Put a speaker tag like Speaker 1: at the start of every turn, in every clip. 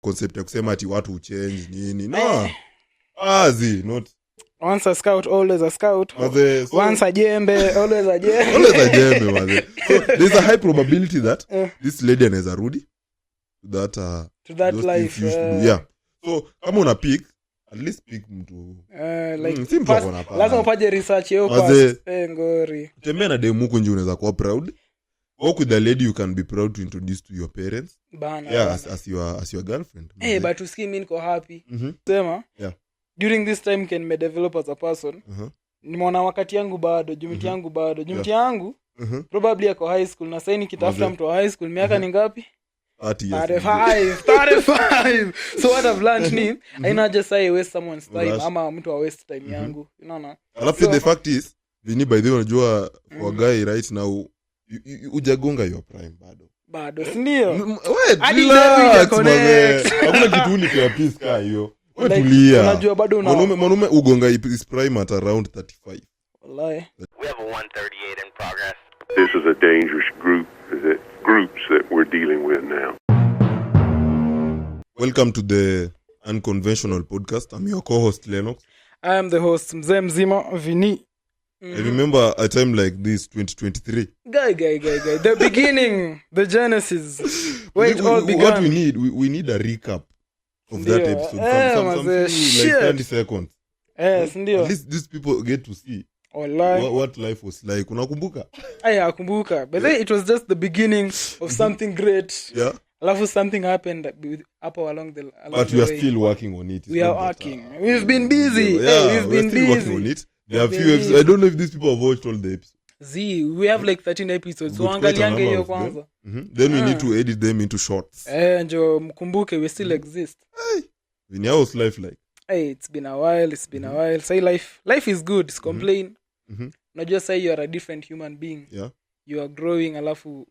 Speaker 1: concept ya kusema ati watu change nini. No. Not
Speaker 2: once a scout always a scout. Once a Jembe always a Jembe.
Speaker 1: Always a Jembe, maze. So there's a high probability that this lady is a Rudy to that life. Yeah. So kama una pick, at least pick mtu
Speaker 2: like lazima upate research yao kwa ngori.
Speaker 1: Tembea na demu kunje unaweza kuwa proud. Walk with the lady you can be proud to introduce to your parents.
Speaker 2: Bana.
Speaker 1: Yeah, as your girlfriend.
Speaker 2: But to see me niko happy. Sema.
Speaker 1: Yeah.
Speaker 2: During this time can me develop as a person. Nimeona wakati yangu bado, jumiti yangu bado. Jumiti yangu probably yako high school na sasa nikitafuta mtu wa high school miaka ni ngapi? 35. So what I've learned ni I not just say waste someone's time ama mtu wa waste time yangu. Unaona?
Speaker 1: Alafu the fact is, vini by the way unajua for guy right now ujagonga your prime
Speaker 2: bado si ndio?
Speaker 1: Hadi David connect. Hakuna kitu unipe peace ka hiyo. Wewe tulia.
Speaker 2: Unajua bado
Speaker 1: mwanaume ugonga his prime at around 35.
Speaker 2: Wallahi.
Speaker 3: We have a 138 in progress.
Speaker 4: This is a dangerous groups that we're dealing with now.
Speaker 1: Welcome to the Unconventional podcast. I'm your co-host Lenox.
Speaker 2: I am the host mzima Vini.
Speaker 1: I remember a time like this 2023.
Speaker 2: Guy. The beginning, the genesis. Where it all began.
Speaker 1: What we need a recap of that episode. Some like 30 seconds.
Speaker 2: Yes, ndio.
Speaker 1: At least these people get to see what life was like. Unakumbuka?
Speaker 2: Nakumbuka. But then it was just the beginning of something great.
Speaker 1: Yeah.
Speaker 2: Alafu something happened up along the
Speaker 1: but we are still working on it.
Speaker 2: We are working. We've been busy. We've been busy.
Speaker 1: Working on it. There are few episodes. I don't know if these people have watched all the episodes.
Speaker 2: We have like 13 episodes. So angaliange hiyo kwanza.
Speaker 1: Then we need to edit them into shorts.
Speaker 2: Njo mkumbuke we still exist.
Speaker 1: Hey. How's life like?
Speaker 2: Hey, it's been a while. Say life is good. It's complain. Unajua say you are a different human being.
Speaker 1: Yeah.
Speaker 2: You are growing alafu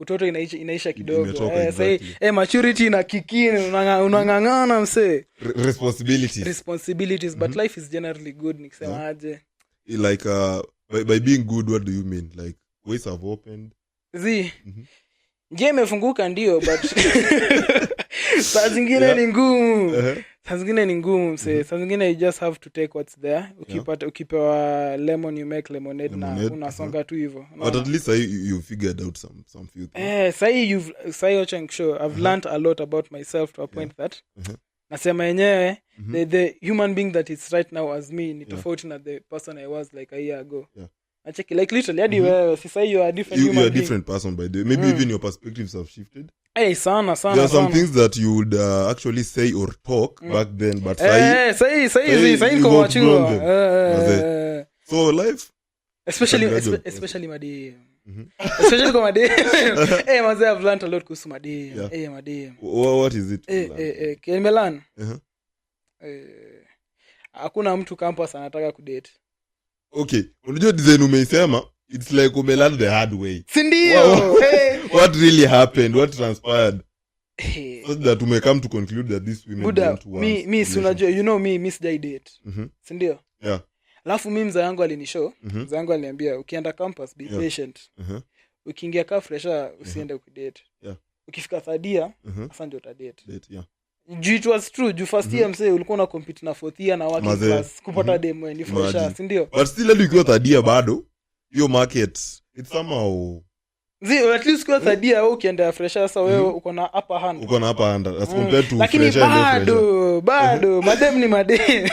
Speaker 2: utoto inaisha kidogo. Say maturity na kikini unangangana mse. Responsibilities but life is generally good nikisema aje.
Speaker 1: Like by being good, what do you mean? Like ways have opened.
Speaker 2: Njia imefunguka ndio but saa zingine ni ngumu. Saa zingine ni ngumu mse. Saa zingine you just have to take what's there. Ukipewa lemon you make lemonade na unasonga tu hivyo.
Speaker 1: But at least you figured out some few things.
Speaker 2: Say sure I've learned a lot about myself to a point that nasema yenyewe the human being that is right now as me ni tofauti na the person I was like a year ago. Acheki like literally hadi wewe sasa you are a different human being. You are a different
Speaker 1: person by the way. Maybe even your perspectives have shifted.
Speaker 2: Sana.
Speaker 1: There are some things that you would actually say or talk back then but
Speaker 2: say kwa wachua.
Speaker 1: So life
Speaker 2: especially madem. Especially kwa madem. Mzee I've learned a lot kuhusu madem. Madem.
Speaker 1: What is it?
Speaker 2: Kimelan. Hakuna mtu campus anataka kudate.
Speaker 1: Okay, unajua design umeisema it's like umelan the hard way.
Speaker 2: Sindio?
Speaker 1: What really happened? What transpired? So that we come to conclude that these women don't want.
Speaker 2: Me unajua you know me sijai date. Sindio?
Speaker 1: Yeah.
Speaker 2: Alafu mimi mzee yangu alinishow, mzee yangu aliniambia ukienda campus be patient. Ukiingia ka fresha usiende kudate.
Speaker 1: Yeah.
Speaker 2: Ukifika third year sasa ndio utadate.
Speaker 1: Yeah.
Speaker 2: It was true. Ju first year mse ulikuwa una compete na fourth year na working class kupata demo ni fresha, si ndio?
Speaker 1: But still hadi ukiwa third year bado your market it's somehow
Speaker 2: at least kwa third year ukienda fresha sasa wewe uko na upper hand.
Speaker 1: Uko na upper hand as compared to
Speaker 2: lakini bado madem ni madem.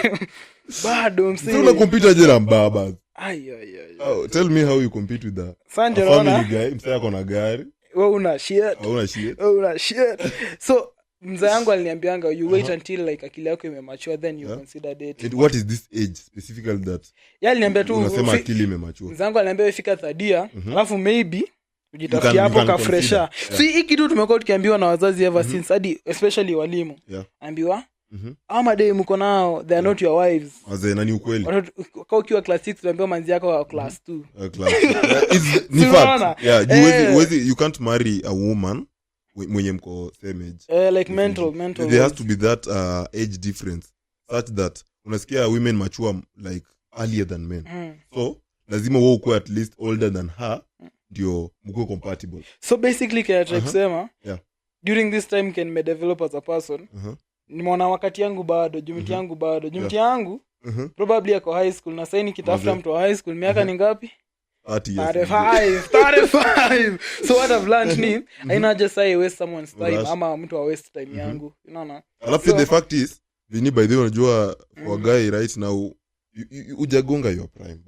Speaker 2: Bado mse.
Speaker 1: Sio una compete aje na mbaba.
Speaker 2: Ay.
Speaker 1: Tell me how you compete with that.
Speaker 2: Family
Speaker 1: guy mse yako na gari.
Speaker 2: Wewe una shit. So mzee yangu aliniambianga you wait until like akili yako imemature then you consider dating.
Speaker 1: And what is this age specifically that?
Speaker 2: Aliniambia tu
Speaker 1: unasema akili imemature.
Speaker 2: Mzee yangu aliniambia fika third year alafu maybe ujitafutia hapo ka fresha. So hii kitu tumekuwa tukiambiwa na wazazi ever since hadi especially walimu. Ambiwa ama dai mko nao they are not your wives.
Speaker 1: Wazee nani ukweli?
Speaker 2: Kwa ukiwa class 6 tunaambiwa manzi yako wa class 2.
Speaker 1: Class. It's ni fact. Yeah, you can't marry a woman mwenye mko same age.
Speaker 2: Like mental.
Speaker 1: There has to be that age difference such that unasikia women mature like earlier than men. So lazima wewe uko at least older than her ndio mko compatible.
Speaker 2: So basically can I kusema during this time can me develop as a person. Nimeona wakati yangu bado, jumiti yangu bado. Jumiti yangu probably ako high school na sasa nikitafuta mtu wa high school miaka ni ngapi? 35. So what I've learned ni I not just say waste someone's time ama mtu wa waste time yangu. You know.
Speaker 1: Alafu the fact is Vini by the way unajua for guy right now ujagonga your prime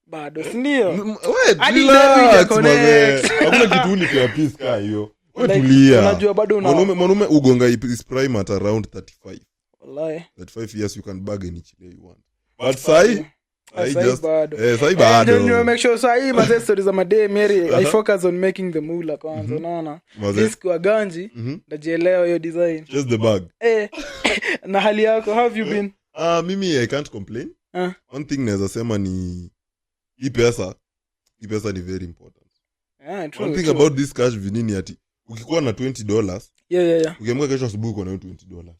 Speaker 1: bado
Speaker 2: si ndio?
Speaker 1: Wait, relax man. Hakuna kitu ni kwa peace ka hiyo. Tulia. Unajua bado mwanaume ugonga his prime at around 35.
Speaker 2: Wallahi.
Speaker 1: 35 years you can bargain each day you want. But sai
Speaker 2: bado.
Speaker 1: Sai bado.
Speaker 2: You make sure sai my stories of my day Mary I focus on making the moolah kwanza unaona. Risk wa ganji najielewa hiyo design.
Speaker 1: Just the bag.
Speaker 2: Na hali yako how have you been?
Speaker 1: Mimi I can't complain. One thing naweza sema ni hii pesa ni very important.
Speaker 2: True.
Speaker 1: One thing about this cash vinini ati ukikuwa na $20 ukiamka kesho asubuhi uko na $20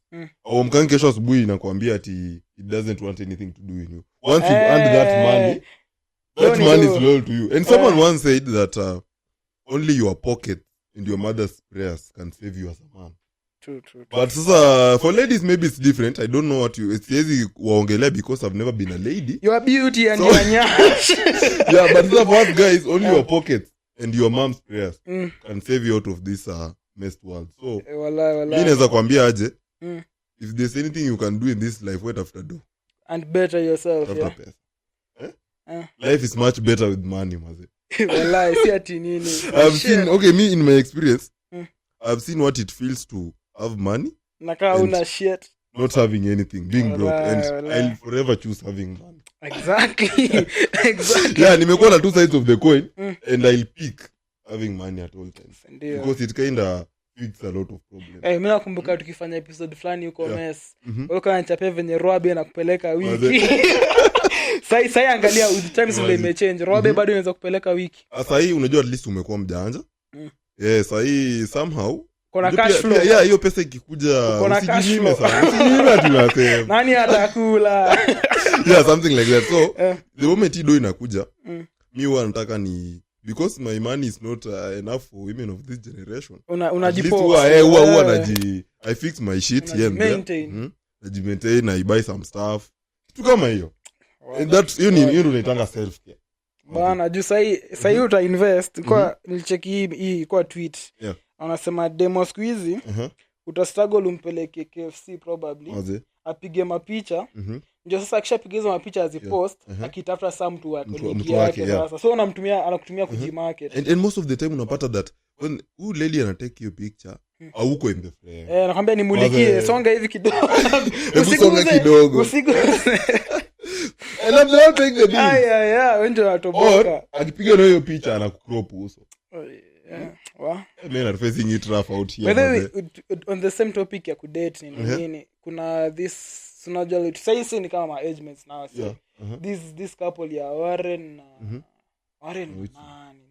Speaker 1: au mkange kesho asubuhi inakwambia ati it doesn't want anything to do with you. Once you earn that money is loyal to you. And someone once said that only your pocket and your mother's prayers can save you as a man.
Speaker 2: True.
Speaker 1: But for ladies maybe it's different. I don't know what it's easy waongelea because I've never been a lady.
Speaker 2: Your beauty and your nyash.
Speaker 1: Yeah, but for us guys only your pocket and your mom's prayers can save you out of this messed world. So
Speaker 2: wallahi
Speaker 1: mimi naweza kuambia aje if there's anything you can do in this life wait after do
Speaker 2: and better yourself.
Speaker 1: Life is much better with money maze.
Speaker 2: Wallahi si ati nini.
Speaker 1: I've seen me in my experience I've seen what it feels to have money
Speaker 2: naka una shit
Speaker 1: not having anything being broke and I'll forever choose having money.
Speaker 2: Exactly.
Speaker 1: Yeah, nimekuwa na two sides of the coin and I'll pick having money at all times. Because it kinda fix a lot of problems.
Speaker 2: Mimi nakumbuka tukifanya episode fulani huko mess. Walikuwa wanachapia venye Roabe na kupeleka wiki. Sai angalia with times will may change. Roabe bado inaweza kupeleka wiki.
Speaker 1: Sasa hii unajua at least umekuwa mjanja. Sasa hii somehow
Speaker 2: kuna cash flow.
Speaker 1: Yeah, hiyo pesa ikikuja usijinyime sana. Usijinyime tunasema.
Speaker 2: Nani atakula?
Speaker 1: Yeah, something like that. So the moment ido inakuja mi huwa nataka ni because my money is not enough for women of this generation.
Speaker 2: Unajipoa.
Speaker 1: Huwa I fix my shit here and there. Najimaintain, I buy some stuff. Kitu kama hiyo. And that's hiyo unaitanga self care.
Speaker 2: Bana juu sai uta invest kwa nilicheki hii kwa tweet. Anasema demo squeezy utastruggle umpeleke KFC probably. Apige mapicha. Ndio sasa akishapiga hizo mapicha azipost akitafuta some mtu wake sasa. So anakutumia kujimarket.
Speaker 1: And most of the time unapata that when who lady ana take your picture auko in the frame.
Speaker 2: Nakwambia nimulikie songa hivi kidogo. Usiguze.
Speaker 1: And I'm not taking the bill.
Speaker 2: Yeah, wenjo watoboka.
Speaker 1: Akipiga na hiyo picha anakucrop uso.
Speaker 2: Wow.
Speaker 1: Men are facing it rough out here.
Speaker 2: On the same topic ya kudate nini kuna this unajua say ni kama age mates now this couple ya Warren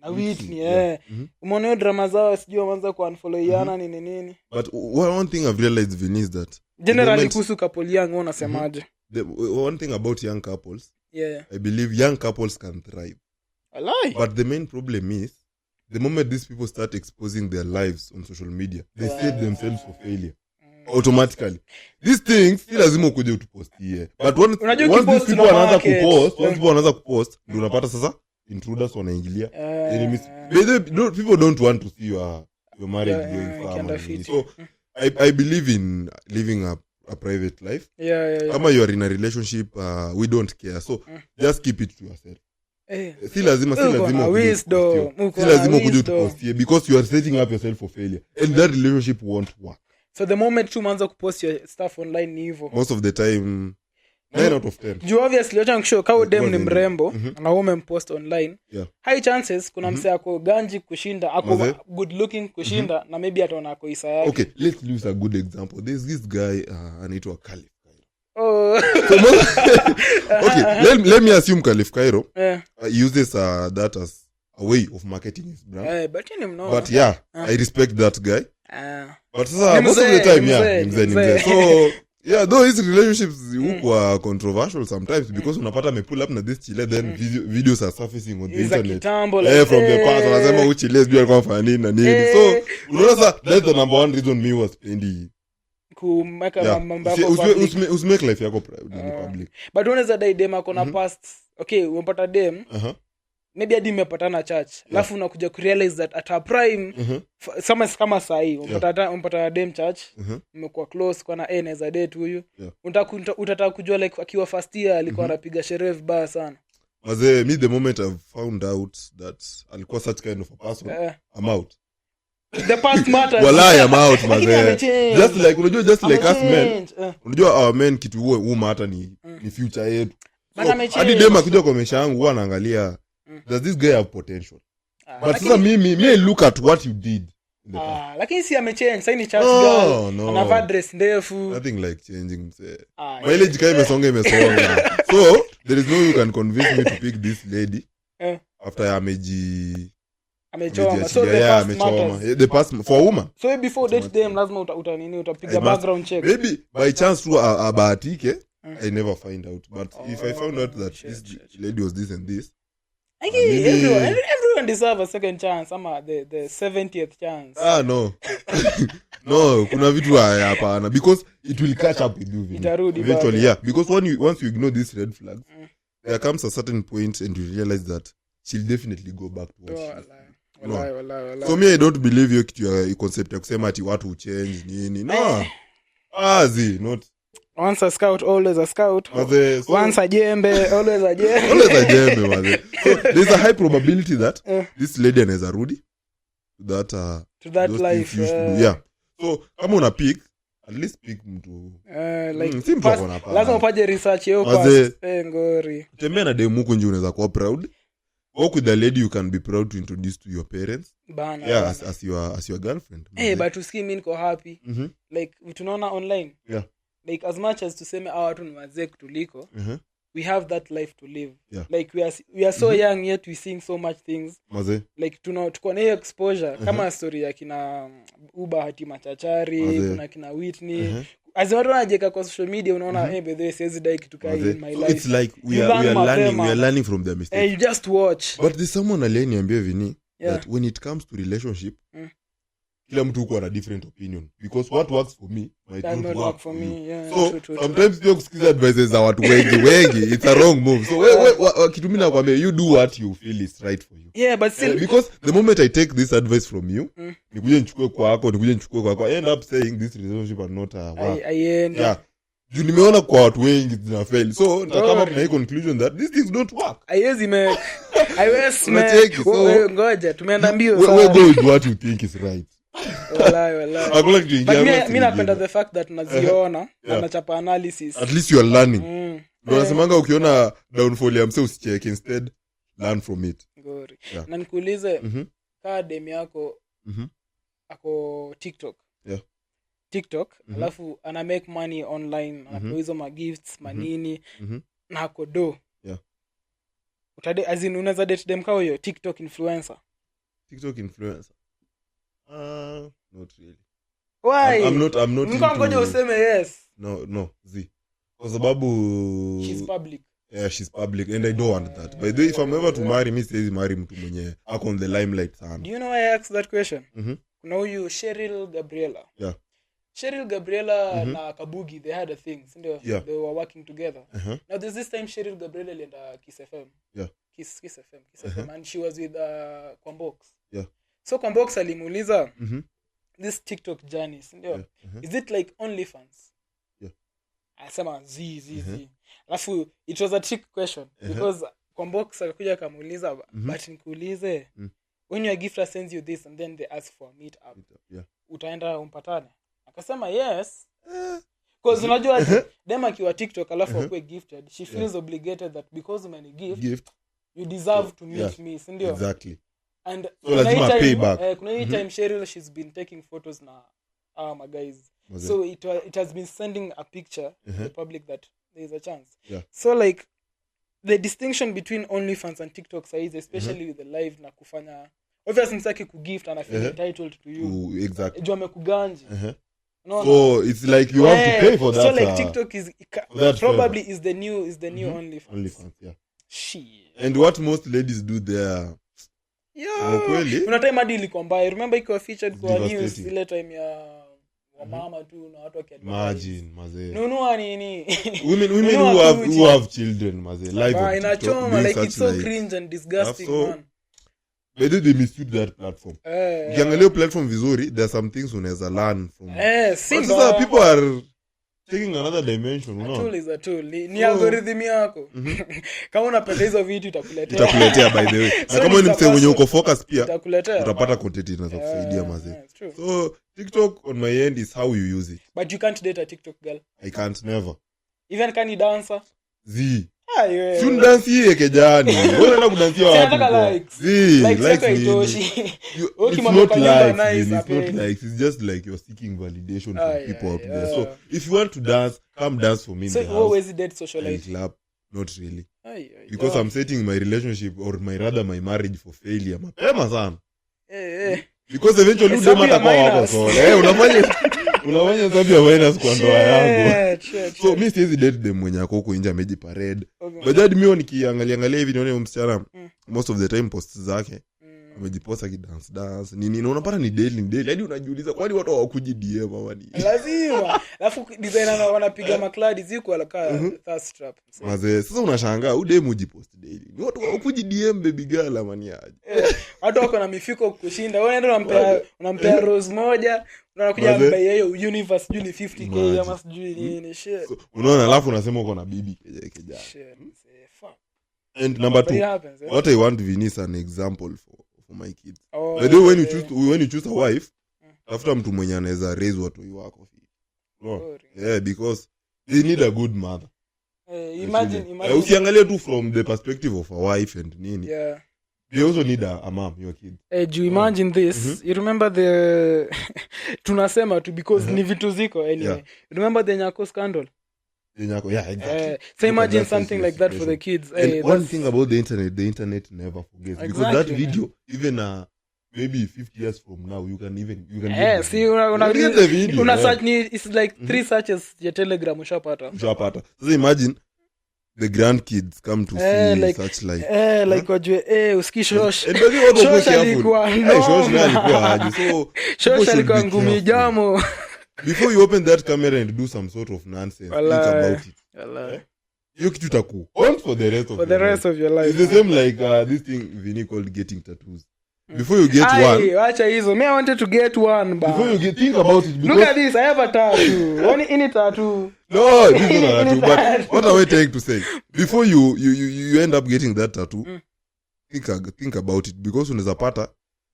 Speaker 2: na Whitney umeona drama zao sijui waanza kuunfollowiana nini.
Speaker 1: But one thing I've realized Vin is that
Speaker 2: generally kuhusu couple young unasemaje?
Speaker 1: The one thing about young couples I believe young couples can thrive.
Speaker 2: I lie.
Speaker 1: But the main problem is the moment these people start exposing their lives on social media, they set themselves for failure automatically. These things si lazima ukuje utupostie. But once these people wanaanza kupost, ndio unapata sasa intruders wanaingilia. Enemies. People don't want to see your marriage going far. So I believe in living a private life. Kama you are in a relationship, we don't care. So just keep it to yourself. Si lazima kuja utupostie because you are setting up yourself for failure and that relationship won't work.
Speaker 2: So the moment you manza kupost your stuff online ni hivyo
Speaker 1: most of the time 9 out of 10.
Speaker 2: You obviously wacha kushow kao dem ni mrembo na wewe umempost online. High chances kuna mse ako ganji kushinda ako good looking kushinda na maybe ataona ako isa yake.
Speaker 1: Okay, let's use a good example. There's this guy anaitwa Khalif. Okay, let me assume Khalif Cairo uses that as a way of marketing his brand. But yeah, I respect that guy. But most of the time, mzee. So Yeah, though his relationships huko controversial sometimes because unapata me pull up na this chile then videos are surfacing on the internet.
Speaker 2: Kitambo,
Speaker 1: From the past wanasema huyu chile sijui alikuwa anafanya nini na nini. So unaona that's the number one reason me was spendi
Speaker 2: kumeka mambo yako
Speaker 1: usmake life yako public.
Speaker 2: But unaweza dai dem akona past. Okay, umepata dem. Maybe hadi mmepatana church. Alafu unakuja kurealize that at a prime kama sahi umpata dem church. Mmekuwa close kwa na anaweza date huyu. Utataka kujua like akiwa first year alikuwa anapiga sherehe vibaya sana.
Speaker 1: Maze me the moment I've found out that alikuwa such kind of a person, I'm out.
Speaker 2: The past matters.
Speaker 1: Wallahi I'm out maze. Just like us men. Unajua our men kitu huo matter ni future yetu. Hadi dem akija kwa maisha yangu huwa anaangalia does this guy have potential? But sasa me look at what you did.
Speaker 2: Lakini si amechange. Sasa ni church girl. Anavaa dress ndefu.
Speaker 1: Nothing like changing mse. Mileage kai imesonga. So there is no you can convince me to pick this lady after
Speaker 2: amechoma. So
Speaker 1: the past for woman.
Speaker 2: So before date them lazima utapiga background check.
Speaker 1: Maybe by chance tu abahatike I never find out, but if I found out that this lady was this and this,
Speaker 2: everyone deserve a second chance. Ama the 70th chance.
Speaker 1: No. No, kuna vitu hapana because it will catch up with you eventually. Yeah, because once you ignore these red flags, there comes a certain point and you realize that she'll definitely go back to what she is.
Speaker 2: Wallahi.
Speaker 1: So me I don't believe you kitu concept ya kusema ati watu change nini. No. Not
Speaker 2: once a scout, always a scout. Once a jembe, always a jembe.
Speaker 1: Always a jembe, maze. So there's a high probability that this lady anaweza rudi to that
Speaker 2: life.
Speaker 1: Yeah. So kama una pick, at least pick mtu.
Speaker 2: Lazima upaje research yako ngori.
Speaker 1: Tembea na demu huko nje unaweza kuwa proud. Walk with the lady you can be proud to introduce to your parents.
Speaker 2: Bana.
Speaker 1: Yeah, as your girlfriend.
Speaker 2: But to see me niko happy. Like tunaona online.
Speaker 1: Yeah.
Speaker 2: Like as much as tuseme watu ni wazee kutuliko, we have that life to live. Like we are so young yet we seeing so much things.
Speaker 1: Maze.
Speaker 2: Like tuko na exposure kama story ya kina Uba Hati Machachari, kuna kina Whitney. As watu wanajeka kwa social media unaona by the way siwezi dai kitu kai in my life.
Speaker 1: It's like we are learning from their mistakes.
Speaker 2: You just watch.
Speaker 1: But there's someone aliyeniambia vini that when it comes to relationship kila mtu uko na different opinion because what works for me might not work for me. So true. Sometimes you kusikiza advices za watu wengi it's a wrong move. So kitu mimi nakwambia you do what you feel is right for you.
Speaker 2: Yeah, but still
Speaker 1: because the moment I take this advice from you nikuje nichukue kwako I end up saying this relationship are not work. Yeah. Juu nimeona kwa watu wengi zina fail. So nitakama na hii conclusion that these things don't work.
Speaker 2: Haiwezi make. Ngoja tumeenda mbio
Speaker 1: sana. We go with what you think is right.
Speaker 2: Wallahi. Mimi napenda the fact that naziona na nachapa analysis.
Speaker 1: At least you are learning. Ndio nasemanga ukiona downfall ya mse usicheck instead learn from it.
Speaker 2: Ngori. Na nikuulize kama dem yako ako TikTok.
Speaker 1: Yeah.
Speaker 2: TikTok alafu ana make money online, anapewa hizo ma gifts manini na ako do.
Speaker 1: Yeah.
Speaker 2: As in unaweza date dem kao hiyo TikTok influencer.
Speaker 1: Not really.
Speaker 2: Why?
Speaker 1: I'm not
Speaker 2: ngoja useme yes.
Speaker 1: No, kwa sababu
Speaker 2: she's public.
Speaker 1: Yeah, she's public and I don't want that. By the way, if I'm ever to marry me, say marry mtu mwenye ako on the limelight sana.
Speaker 2: Do you know why I asked that question? Kuna huyu Cheryl Gabriela.
Speaker 1: Yeah.
Speaker 2: Cheryl Gabriela na Kabugi, they had a thing. They were working together. Now there's this time Cheryl Gabriela and Kiss FM.
Speaker 1: Yeah.
Speaker 2: Kiss FM. And she was with Kwambox.
Speaker 1: Yeah.
Speaker 2: So Kwambox alimuuliza this TikTok journey, is it like OnlyFans?
Speaker 1: Yeah.
Speaker 2: Asema z. Alafu it was a trick question because Kwambox akakuja akamuuliza but nikuulize when your gifter sends you this and then they ask for a meet up.
Speaker 1: Yeah.
Speaker 2: Utaenda umpatane? Akasema yes. Because unajua dem akiwa TikTok alafu akwe gifted, she feels obligated that because umeni gift you deserve to meet me, si ndio?
Speaker 1: Exactly.
Speaker 2: And
Speaker 1: so lazima pay back.
Speaker 2: Kuna hii time Cheryl she's been taking photos na my guys. So it has been sending a picture to the public that there is a chance.
Speaker 1: Yeah.
Speaker 2: So like the distinction between OnlyFans and TikTok size, especially with the live na kufanya obviously msaki kugift and I feel entitled to you.
Speaker 1: Exactly.
Speaker 2: Jua amekuganji. No,
Speaker 1: So it's like you have to pay for that.
Speaker 2: So like TikTok is probably is the new OnlyFans.
Speaker 1: OnlyFans, yeah.
Speaker 2: Shit.
Speaker 1: And what most ladies do there, kweli,
Speaker 2: kuna time hadi ilikuwa mbaya. Remember iko featured kwa news
Speaker 1: devastating.
Speaker 2: ile time ya wamama tu na watu wakiadvise.
Speaker 1: imagine mazee.
Speaker 2: Nunua nini?
Speaker 1: Women who have children mazee, live on
Speaker 2: inachoma
Speaker 1: TikTok,
Speaker 2: like it's so cringe and disgusting, man.
Speaker 1: But they misuse that platform. Ukiangalia platform vizuri, there are some things unaweza learn from.
Speaker 2: Simba.
Speaker 1: People are taking another dimension,
Speaker 2: tool is a tool. Ni algorithm yako. Kama unapenda hizo vitu itakuletea
Speaker 1: by the way. Na kama ni msemo mwenye uko focus pia
Speaker 2: itakuletea.
Speaker 1: Utapata content inazokusaidia mazee. So TikTok on my end is how you use it.
Speaker 2: But you can't date a TikTok girl.
Speaker 1: I can't, never.
Speaker 2: Even can you dancer?
Speaker 1: Si dance hii kejani. Wewe unaenda kudansia wapi?
Speaker 2: Nataka likes. Likes haitoshi.
Speaker 1: It's not likes. It's just like you're seeking validation from people out there. So if you want to dance, come dance for me in the house.
Speaker 2: So always date socialite.
Speaker 1: Club, not really. Because I'm setting my relationship or rather my marriage for failure. Mapema sana. Because eventually udema kwa wako so. Unafanya sababu ya minus kwa ndoa yangu. So mimi siwezi date them mwenye ako huko nje ameji parade. But that mimi nikiangalia hivi nione msichana most of the time posts zake amejiposta kidance nini unapata ni daily hadi unajiuliza kwani watu hawakuji DM ama nini.
Speaker 2: Lazima. Alafu designer wanapiga makladi ziko alaka thirst trap.
Speaker 1: Sasa unashangaa udemu ujipost daily. Ni watu hawakuji DM baby girl ama ni aje.
Speaker 2: Watu wako na mifiko kushinda. Wewe ndio unampea rose moja unakuja mbaya hiyo universe juu ni 50k ama sijui nini shit.
Speaker 1: Unaona alafu unasema uko na bibi keja.
Speaker 2: Fuck.
Speaker 1: And number 2, what I want Vinny an example for my kids. By the way, when you choose a wife, after mtu mwenye anaweza raise watu wako. Yeah, because they need a good mother.
Speaker 2: Imagine.
Speaker 1: Usiangalie tu from the perspective of a wife and nini.
Speaker 2: Yeah.
Speaker 1: They also need a mom, your kid.
Speaker 2: Do you imagine this? You remember the tunasema tu because ni vitu ziko anyway.
Speaker 1: Yeah.
Speaker 2: You remember the Nyako scandal?
Speaker 1: Yeah, exactly.
Speaker 2: So imagine something like that for the kids.
Speaker 1: And one thing about the internet never forgets.
Speaker 2: Exactly,
Speaker 1: because that video, even maybe 50 years from now, you can
Speaker 2: see,
Speaker 1: get the video.
Speaker 2: Search it's like 3 searches ya Telegram ushapata.
Speaker 1: So imagine the grandkids come to see such
Speaker 2: like wajue usikishosh.
Speaker 1: And then what
Speaker 2: Shosh alikuwa
Speaker 1: aje. So
Speaker 2: shosh alikuwa ngumi jamo.
Speaker 1: Before you open that camera and do some sort of nonsense, think about it. Hiyo kitu itaku haunt for the rest of your life. It's the same like this thing Vinny called getting tattoos. Before you get one,
Speaker 2: acha hizo. Me I wanted to get one, but
Speaker 1: before you think about it,
Speaker 2: look at this, I have a tattoo. Only any tattoo.
Speaker 1: No, this is not a tattoo. But what am I trying to say? Before you end up getting that tattoo, think about it, because unaweza pata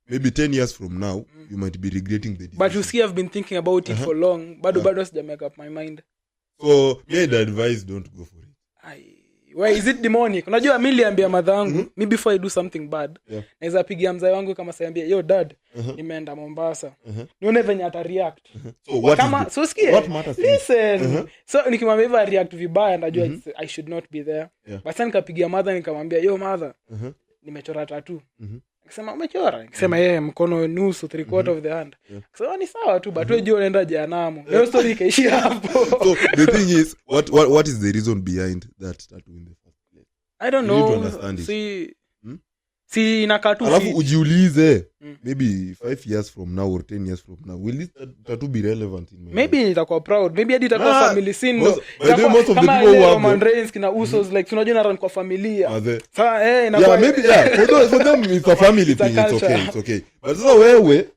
Speaker 1: maybe 10 years from now you might be regretting the decision.
Speaker 2: But you see, I've been thinking about it for long. Bado sija make up my mind.
Speaker 1: So me the advice, don't go for it.
Speaker 2: Why is it demonic? Unajua mimi niliambia madhangu, me before I do something bad, naweza pigia mzee wangu kama siambia, yo dad, nimeenda Mombasa. Nione venye ata react.
Speaker 1: So what
Speaker 2: kama so sikia.
Speaker 1: What matters?
Speaker 2: Listen. So nikimwambia hivi react vibaya, najua I should not be there. But sasa nikapigia mother nikamwambia, yo mother, nimechora tattoo. Akisema umechora? Akisema yeye mkono nusu 3/4 of the hand. Akisema ni sawa tu, but wewe jua unaenda jehanamu. Hiyo story ikaishia hapo.
Speaker 1: So the thing is, what is the reason behind that tattoo in the first place?
Speaker 2: I don't know. See inakaa tu.
Speaker 1: Alafu ujiulize, maybe 5 years from now or 10 years from now, will this tattoo be relevant in my life?
Speaker 2: Maybe nitakuwa proud. Maybe hadi itakuwa family scene.
Speaker 1: Most of the people who have
Speaker 2: Roman Reigns kina Usos like tunajua na run kwa familia.
Speaker 1: Sasa maybe for them it's a family thing, it's okay. But sasa wewe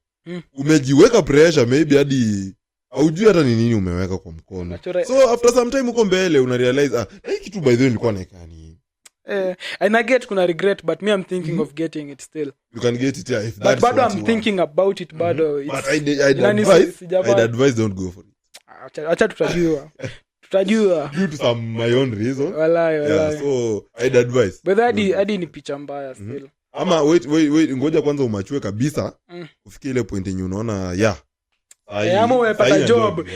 Speaker 1: umejiweka pressure maybe hadi haujui hata ni nini umeweka kwa mkono. So after some time uko mbele una realize hii kitu by the way nilikuwa naikani.
Speaker 2: And I get kuna regret, but me I'm thinking of getting it still.
Speaker 1: You can get it, if that's
Speaker 2: but I'm thinking about it, bado.
Speaker 1: But I'd advise don't go for it.
Speaker 2: Acha tutajua.
Speaker 1: Due to some my own reason.
Speaker 2: Walai.
Speaker 1: So I'd advise.
Speaker 2: But hadi ni picha mbaya still.
Speaker 1: Ama wait, ngoja kwanza umachue kabisa. Ufikie ile point yenye unaona
Speaker 2: ama umepata job.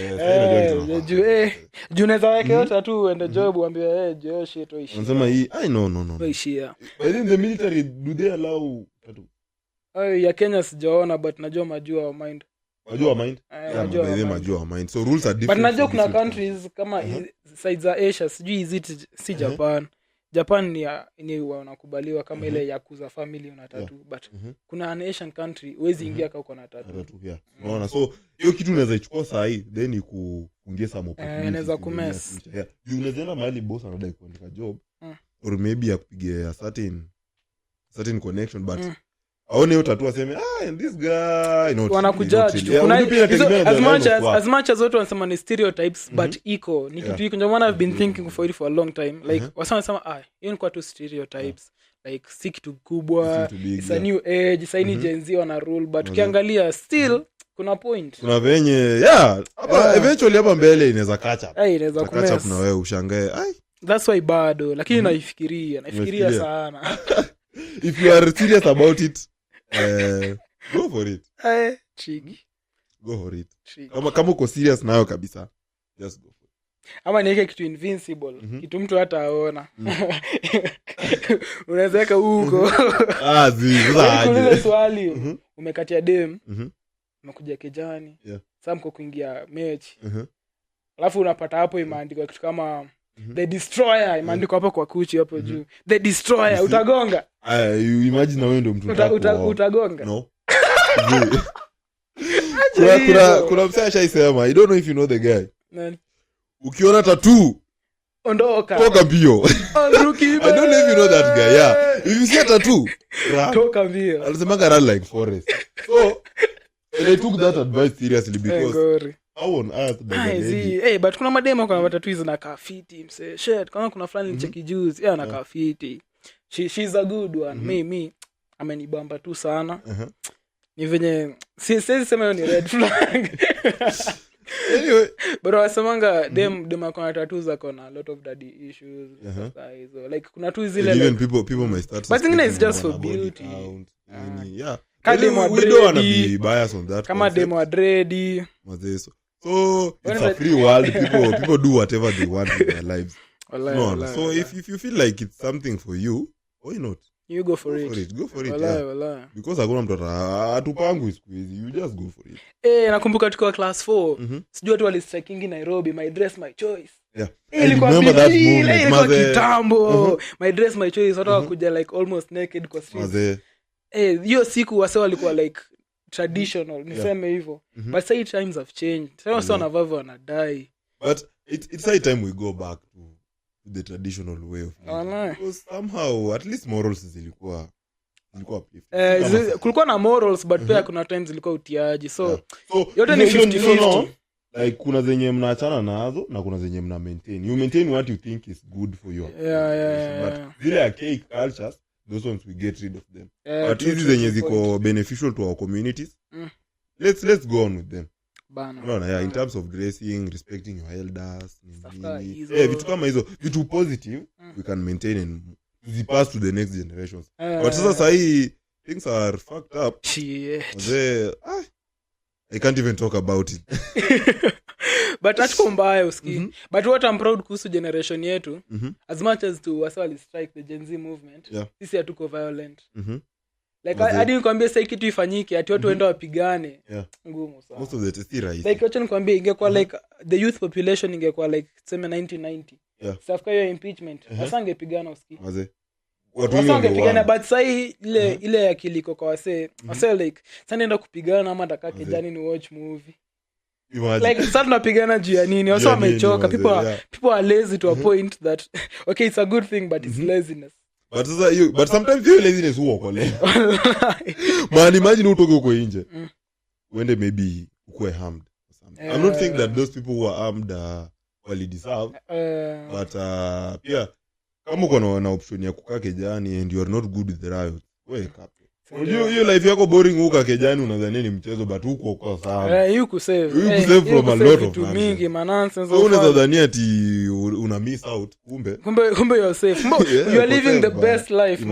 Speaker 2: Juu unaweza weke yote tu uende job uambie jo shit oishi.
Speaker 1: Unasema hii no.
Speaker 2: Oishia.
Speaker 1: But in the military do they allow tattoo?
Speaker 2: Ya Kenya sijaona, but najua majua wa mind.
Speaker 1: Majua mind
Speaker 2: Majua
Speaker 1: yeah,
Speaker 2: mind.
Speaker 1: majua mind so rules are
Speaker 2: But
Speaker 1: different
Speaker 2: najua
Speaker 1: for
Speaker 2: kuna
Speaker 1: different
Speaker 2: countries kama sides za Asia sijui is it si Japan ni wanakubaliwa kama ile ya kuza family una tattoo but kuna an Asian country huwezi ingia kama uko na tattoo
Speaker 1: yeah unaona so hiyo kitu unaweza ichukua saa hii then ikuingie some opportunity
Speaker 2: inaweza kumess
Speaker 1: yeah unaweza mahali boss anadai kuandika job or maybe akupigie a certain connection but aone hiyo tattoo aseme and this guy not
Speaker 2: wanakujudge kuna as much as watu wanasema ni stereotypes but iko ni kitu iko ndio maana I've been thinking for it for a long time like wasema hiyo ni kwa tu stereotypes like si kitu kubwa it's a new age saini Gen Z wana rule but ukiangalia still kuna point
Speaker 1: kuna venye hapa eventually hapa mbele inaweza catch up
Speaker 2: inaweza
Speaker 1: catch up na wewe ushangae
Speaker 2: that's why bado lakini naifikiria sana
Speaker 1: if you are serious about it go for it
Speaker 2: chigi
Speaker 1: go for it kama uko serious nayo kabisa just go for it
Speaker 2: ama niweke kitu invincible kitu mtu hata aona unaweza weka huko
Speaker 1: ziza
Speaker 2: swali umekatia dem umekuja kijani sasa mko kuingia mechi alafu unapata hapo imeandikwa kitu kama the destroyer imeandikwa hapo kwa kuchi hapo juu the destroyer utagonga
Speaker 1: you imagine na wewe ndio mtu
Speaker 2: utagonga
Speaker 1: no kuna msaya shaisema I don't know if you know the guy ukiona tattoo toka mbio I don't know if you know that guy if you see a tattoo
Speaker 2: toka mbio
Speaker 1: alisema run like forest so they took that advice seriously because how on earth
Speaker 2: but kuna mademo kuna tattoo zinakaa fiti mse shit kuna fulani nicheki juice anakaa fiti she's a good one me amenibamba tu sana ni venye siwezi sema hiyo ni red flag
Speaker 1: anyway
Speaker 2: but wasemanga dem akona tattoos akona a lot of daddy issues so like kuna tu zile
Speaker 1: even people may start
Speaker 2: but thing is just for beauty
Speaker 1: yeah
Speaker 2: we
Speaker 1: don't want to be biased on that
Speaker 2: kama demo adredi
Speaker 1: mazeso so it's a free world people do whatever they want in their lives so if you feel like it's something for you why not
Speaker 2: you go for it
Speaker 1: go for it
Speaker 2: wala
Speaker 1: because hakuna mtu atupangwi siku hizi you just go for it
Speaker 2: nakumbuka tukiwa class 4 sijui watu walistrikingi Nairobi my dress my choice
Speaker 1: ilikuwa
Speaker 2: kitambo my dress my choice watu wakuja like almost naked kwa street hiyo siku wase walikuwa like traditional niseme hivyo but say times have changed sasa wanavava wanadai
Speaker 1: but it's high time we go back to the traditional way of living because somehow at least morals zilikuwa
Speaker 2: kulikuwa na morals but pia kuna times zilikuwa utiaji so yote ni 50-50
Speaker 1: like kuna zenye mnaachana nazo na kuna zenye mna maintain you maintain what you think is good for you
Speaker 2: but
Speaker 1: zile archaic cultures those ones we get rid of them but hizi zenye ziko beneficial to our communities let's go on with them bana in terms of dressing respecting your elders vitu kama hizo vitu positive we can maintain and pass to the next generations but sasa sahi things are fucked up I can't even talk about it
Speaker 2: but hatuko mbaya uski but what I'm proud kuhusu generation yetu as much as to wasali strike the Gen Z movement sisi hatuko violent like hadi nikwambie sasa kitu ifanyike ati watu waende wapigane ngumu sana
Speaker 1: most of the still right
Speaker 2: like acha nikwambie ingekuwa like the youth population ingekuwa like sema 1990 sasa hiyo impeachment wasangepigana uski watu wangepigana but sai ile akiliko kwa wase like sasa nenda kupigana ama nataka kijani ni watch movie like sasa tunapigana juu ya nini wasa wamechoka people are lazy to a point that okay it's a good thing but it's laziness
Speaker 1: but sometimes you laziness huwa kole man imagine utoke uko nje uende maybe ukue harmed or something I'm not saying that those people who are armed wali deserve but pia kama uko na option ya kukaa kejani and you are not good with the riot wake up hiyo life yako boring huko kejani unadhani ni mchezo but huko kwa sawa
Speaker 2: you could save
Speaker 1: from a lot of
Speaker 2: mingi nonsense
Speaker 1: unadhani ati una miss out
Speaker 2: kumbe you are safe you are living the best life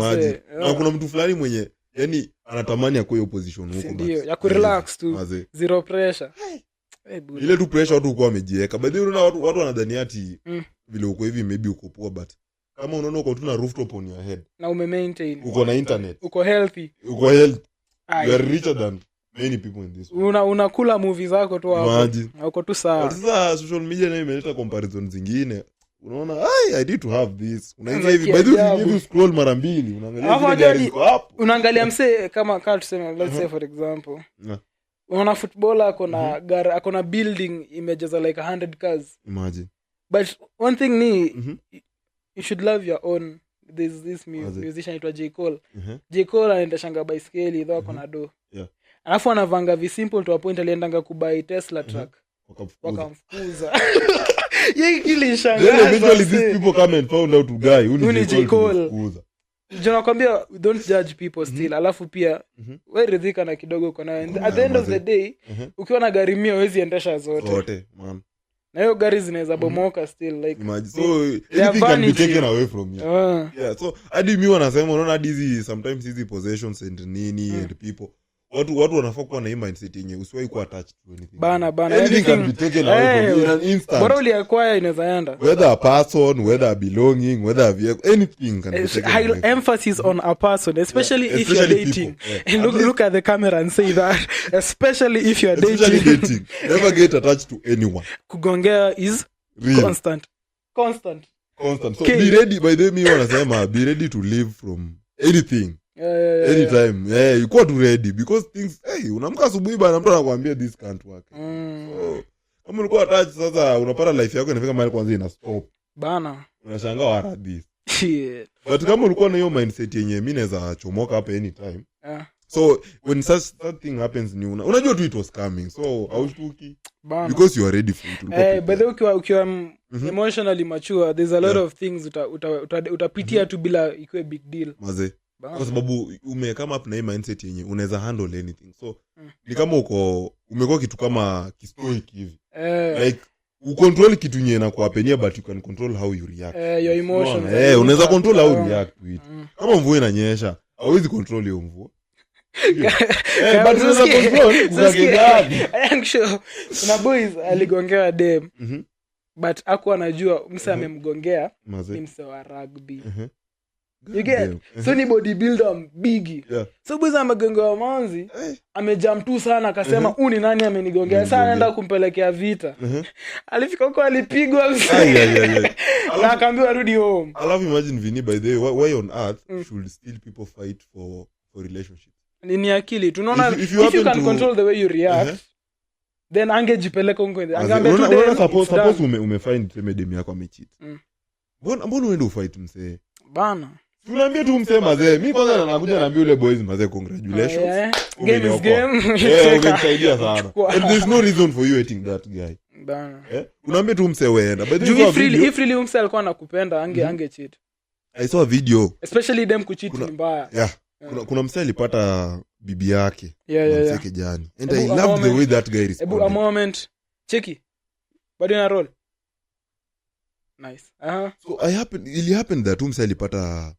Speaker 1: na kuna mtu fulani mwenye yani anatamani akue opposition huko
Speaker 2: ndio ya ku relax tu zero pressure
Speaker 1: ile tu pressure watu uko wamejiweka but unaona watu wanadhani ati vile uko hivi maybe uko poor but kama unaona uko tu na rooftop on your head
Speaker 2: na ume maintain
Speaker 1: uko na internet
Speaker 2: uko healthy
Speaker 1: you are richer than many people in this world.
Speaker 2: Unakula movie zako tu hapo.
Speaker 1: Imagine.
Speaker 2: Uko tu sawa.
Speaker 1: Sasa social media nayo imeleta comparison zingine. Unaona I need to have this. Unaingia hivi
Speaker 2: By
Speaker 1: by the way you scroll mara mbili unaangalia zile gari ziko hapo.
Speaker 2: Unaangalia mse kama tuseme let's say for example. Unaona footballer akona building imejaza like 100 cars.
Speaker 1: Imagine.
Speaker 2: But one thing ni you should love your own. There's this musician itwa J. Cole. J. Cole anaenda shanga baiskeli though akona do.
Speaker 1: Yeah.
Speaker 2: Alafu anavanga vi simple to a point aliendanga kubai Tesla truck. Wakamfukuza. Yeye kilishanga.
Speaker 1: Then eventually these people come and found out guy who ni J. Cole.
Speaker 2: Jona kwambia don't judge people still. Alafu pia wewe ridhika na kidogo uko nayo. At the end of the day ukiwa na gari 100 huwezi endesha zote. Man. Na hiyo gari zinaweza bomoka still like
Speaker 1: imagine. So anything can be taken away from you. Yeah, so hadi mimi wanasema unaona hizi sometimes hizi possessions and nini and people watu wanafaa kuwa na hii mindset yenye usiwahi kuwa attached to anything.
Speaker 2: Bana
Speaker 1: anything can be taken away from you in an instant.
Speaker 2: Bora uliacquire inaweza enda.
Speaker 1: Whether a person, whether a belonging, whether a vehicle, anything can be taken away.
Speaker 2: High emphasis on a person, especially if you're dating. And look at the camera and say that, especially if you're dating.
Speaker 1: Never get attached to anyone.
Speaker 2: Kugongea is real. Constant.
Speaker 1: So be ready, by the way me wanasema be ready to live from anything. Anytime. You got to ready because things unamka asubuhi bana mtu anakuambia this can't work. So kama ulikuwa attached sasa unapata life yako inafika mahali kwanza ina stop.
Speaker 2: Bana.
Speaker 1: Unashangaa wara this. Shit. But kama ulikuwa na hiyo mindset yenye mimi naweza chomoka hapa anytime. So when such thing happens ni unajua tu it was coming. So haushtuki. Because you are ready for it.
Speaker 2: But ukiwa emotionally mature there's a lot of things utapitia tu bila ikuwe big deal.
Speaker 1: Maze. Kwa sababu umekama up na hii mindset yenye unaweza handle anything. So ni kama umekuwa kitu kama kistoic hivi. Like ucontrol kitu yenye inakuapenia but you can control how you react.
Speaker 2: Your emotions.
Speaker 1: Unaweza control how you react to it. Kama mvua inanyesha, hauwezi control hiyo mvua.
Speaker 2: But unaweza control kugagegani. I am sure kuna boys aligongewa dem. But hakuwa anajua mse amemgongea ni mse wa rugby. You get? So ni bodybuilder bigi. So boys amegongewa manzi, amejam tu sana akasema ni nani amenigongea sana naenda kumpelekea vita. Alifika huko alipigwa. Na akaambiwa rudi home.
Speaker 1: I love imagine Vini by the way why on earth should still people fight for relationships?
Speaker 2: Ni akili. Tunaona if you can control the way you react then angejipeleka huko. Angeambia tu dem.
Speaker 1: Suppose umefind dem yako amecheat. Mbona uende ufight msee?
Speaker 2: Bana.
Speaker 1: Tunaambia tu msee mazee. Mimi kwanza nakuja naambia yule boys mazee congratulations.
Speaker 2: Game is game.
Speaker 1: Umesaidia sana. And there's no reason for you hating that guy.
Speaker 2: Bana.
Speaker 1: Unaambia tu msee weenda.
Speaker 2: But if really msee alikuwa anakupenda ange cheat.
Speaker 1: I saw a video.
Speaker 2: Especially dem kucheat ni mbaya.
Speaker 1: Yeah. Kuna msee alipata bibi yake. Msee kijani. And I love the way that guy responded.
Speaker 2: A moment. Cheki. Bado na roll. Nice.
Speaker 1: So it happened that msee alipata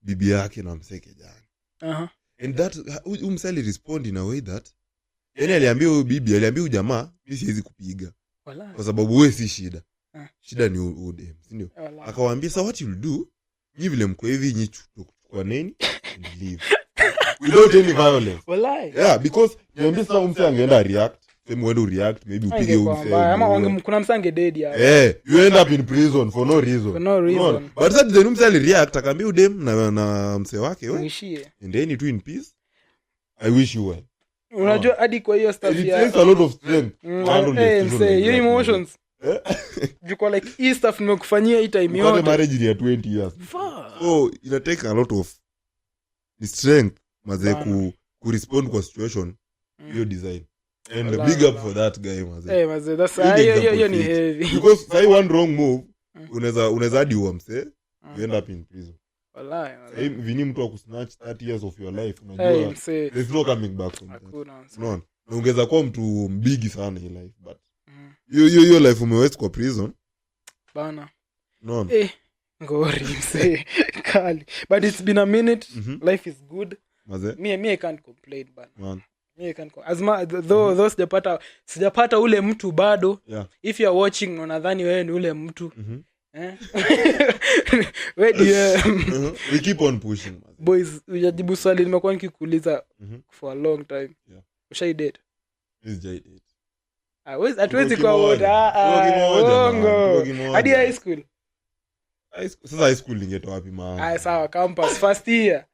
Speaker 1: bibi yake na msee kijani. And that msee respond in a way that yani aliambia huyo bibi, aliambia huyo jamaa mimi siwezi kupiga. Kwa sababu wewe si shida. Shida ni udem, si ndio? Akawaambia so what you'll do, ni vile mko hivi nyi chukua nini and leave. Without any violence. Yeah, because niambia sasa msee angeenda react. Same way to react, maybe upige umse.
Speaker 2: Ama kuna msange dead ya.
Speaker 1: You end up in prison for no reason. But that the mse ali react akambi udem na mse wake wewe. And then it in peace. I wish you well.
Speaker 2: Unajua hadi kwa hiyo stuff ya.
Speaker 1: It takes a lot of strength.
Speaker 2: Your emotions. Juko like hii stuff nimekufanyia hii time yote.
Speaker 1: Marriage ya 20 years. So it take a lot of strength maze ku respond kwa situation hiyo design. And big up for that guy mazee.
Speaker 2: Mazee that's hiyo ni heavy.
Speaker 1: Because say one wrong move unaweza hadi uamse you end up in prison.
Speaker 2: Wallahi.
Speaker 1: Vini mtu akusnatch 30 years of your life unajua there's no coming back from that. No. Ungeza kuwa mtu mbigi sana in life but hiyo life umewest kwa prison.
Speaker 2: Bana.
Speaker 1: No.
Speaker 2: Ngori mse kali. But it's been a minute. Life is good.
Speaker 1: Mazee.
Speaker 2: Me I can't complain bana.
Speaker 1: Man.
Speaker 2: Though sijapata ule mtu bado. If you are watching unadhani wewe ni ule mtu.
Speaker 1: We keep on pushing.
Speaker 2: Boys, ujajibu swali nimekuwa nikikuuliza for a long time. Ushai date?
Speaker 1: This Jade.
Speaker 2: Hatuwezi kwa wote. Uongo. Hadi high school.
Speaker 1: Sasa high school ningetoa wapi maana?
Speaker 2: Sawa, campus first year.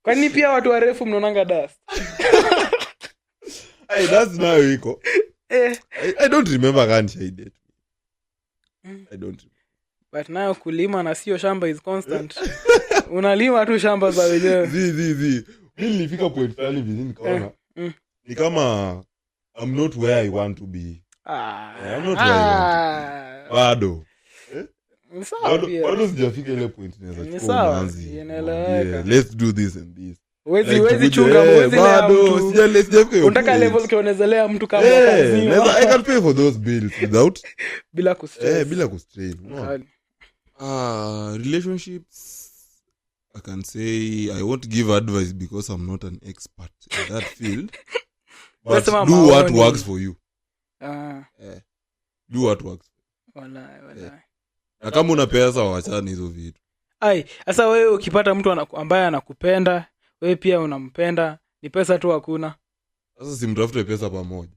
Speaker 2: Kwani pia watu warefu mnaonanga dust?
Speaker 1: That's now iko. I don't remember can she date. I don't.
Speaker 2: But now kulima na sio shamba is constant. Unalima tu shamba za wenyewe.
Speaker 1: Mimi nilifika point fulani vizini nikaona. Ni kama I'm not where I want to be. I'm not where I want to be. Bado.
Speaker 2: Ni sawa pia.
Speaker 1: Bado sijafika ile point naweza
Speaker 2: chukua. Ni sawa.
Speaker 1: Yeah, let's do this and this.
Speaker 2: Wezi chunga mwezi lea mtu.
Speaker 1: Sijafika.
Speaker 2: Unataka level kionezalea mtu kama kazi.
Speaker 1: I can pay for those bills without
Speaker 2: bila kustress.
Speaker 1: Bila kustrain. Relationships, I can say I won't give advice because I'm not an expert in that field. But do what works for you. Do what works.
Speaker 2: Wallahi.
Speaker 1: Na kama una pesa waachane hizo vitu.
Speaker 2: Sasa wewe ukipata mtu ambaye anakupenda, wewe pia unampenda, ni pesa tu hakuna.
Speaker 1: Sasa simtafute pesa pamoja.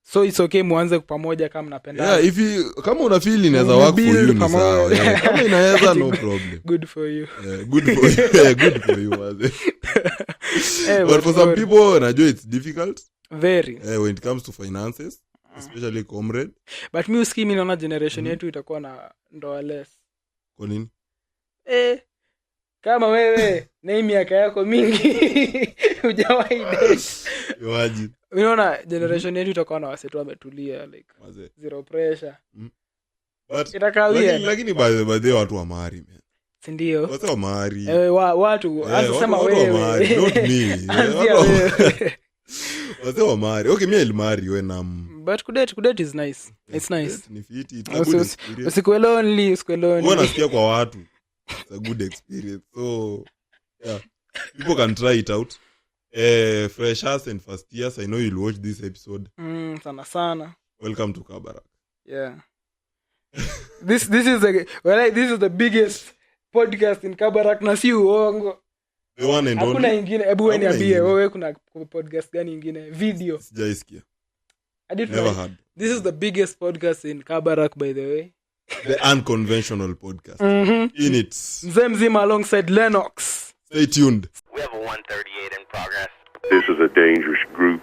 Speaker 2: So it's okay muanze pamoja kama mnapendana.
Speaker 1: Yeah, kama una feel inaweza work for you ni sawa. Yeah, kama inaweza no problem.
Speaker 2: Good for you.
Speaker 1: Good for you. Good for you. But for some people, najua it's difficult.
Speaker 2: Very.
Speaker 1: When it comes to finances, especially comrade.
Speaker 2: But me usikimi naona generation yetu itakuwa na ndoa less.
Speaker 1: Kwa nini?
Speaker 2: Kama wewe na miaka yako mingi hujawahi date.
Speaker 1: Yoaji.
Speaker 2: Unaona generation yetu itakuwa na wasetu wametulia like zero pressure.
Speaker 1: But
Speaker 2: itakawia.
Speaker 1: Lakini baadhi watu wa mari man.
Speaker 2: Si ndio?
Speaker 1: Watu wa mari.
Speaker 2: Watu anasema wewe.
Speaker 1: Not me. Watu wa mari. Okay, mimi nilimari when
Speaker 2: but kudate is nice. It's nice.
Speaker 1: Ni fiti. It's a good experience.
Speaker 2: Usikuwe lonely.
Speaker 1: Wanasikia kwa watu. It's a good experience. So, yeah. People can try it out. Freshers and first years, I know you'll watch this episode.
Speaker 2: Sana.
Speaker 1: Welcome to Kabarak.
Speaker 2: Yeah. This is the biggest podcast in Kabarak na si uongo.
Speaker 1: The one and only.
Speaker 2: Hakuna ingine. Hebu wewe niambie wewe kuna podcast gani ingine? Video.
Speaker 1: Sijaisikia.
Speaker 2: Never heard. This is the biggest podcast in Kabarak, by the way.
Speaker 1: The unconventional podcast. In it.
Speaker 2: Mzima alongside Lenox.
Speaker 1: Stay tuned.
Speaker 3: We have a 138 in progress.
Speaker 4: This is a dangerous group.